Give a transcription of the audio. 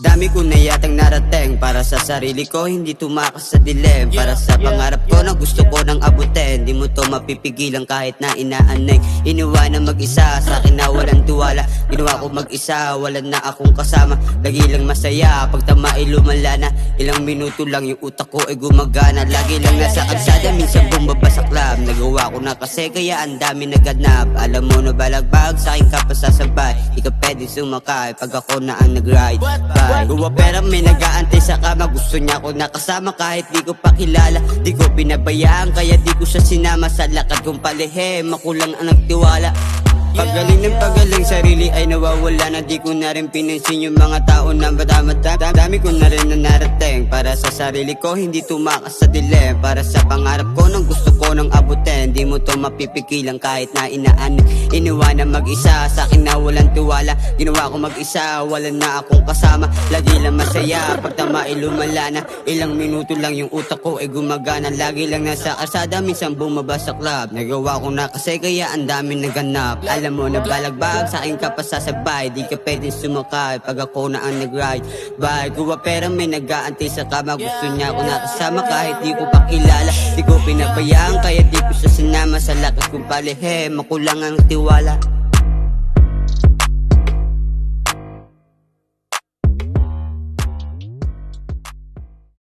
Dami ko na yatang narating para sa sarili ko, hindi tumakas sa dilim. Para sa pangarap ko na gusto ko nang abutin, di mo to mapipigilan kahit na inaanig. Iniwanan mag-isa, sa akin na walang tiwala. Ginawa ko mag-isa, wala na akong kasama. Lagi lang masaya, pag tamay lumala na. Ilang minuto lang yung utak ko ay gumagana. Lagi lang nasa kalsada, minsan bumaba sa club. Nagawa ko na kasi kaya ang dami naganap. Alam mo na balagbag, sa akin ka pa sasabay. Di ka pwede sumakay pag ako na ang nag-ride. Gawa pera may nag-aantay sa kama. Gusto niya ako nakasama kahit di ko pa kilala. Di ko pinabayaan kaya di ko siya sinama. Sa lakad kong palihim, makulang ang nagtiwala. Pagaling ng pagaling, sarili ay nawawala na. Di ko na rin pinansin yung mga tao na madamata. Dami ko na rin na narating para sa sarili ko, hindi tumakas sa dilim. Para sa pangarap ko nang gusto ko nang abutin, di mo to mapipigilan kahit na inaanin. Iniwanan mag-isa, sa akin na walang tiwala. Ginawa ko mag-isa, wala na akong kasama. Lagi lang masaya, pag tamay lumala na. Ilang minuto lang yung utak ko ay gumagana. Lagi lang nasa kalsada, minsan bumaba sa club. Nagawa ko na kasi kaya ang dami naganap. Alam mo na balagbag, sa akin ka pa sasabay. Di ka pwedeng sumakay pag ako na ang nag-ride. Bye, gawa pera may nag-aantay sa kama. Gusto niya ako nakasama kahit di ko pa kilala. Di ko pinabayaan kaya di ko siya sinama. Sa lakas kong palihim, makulang ang tiwala.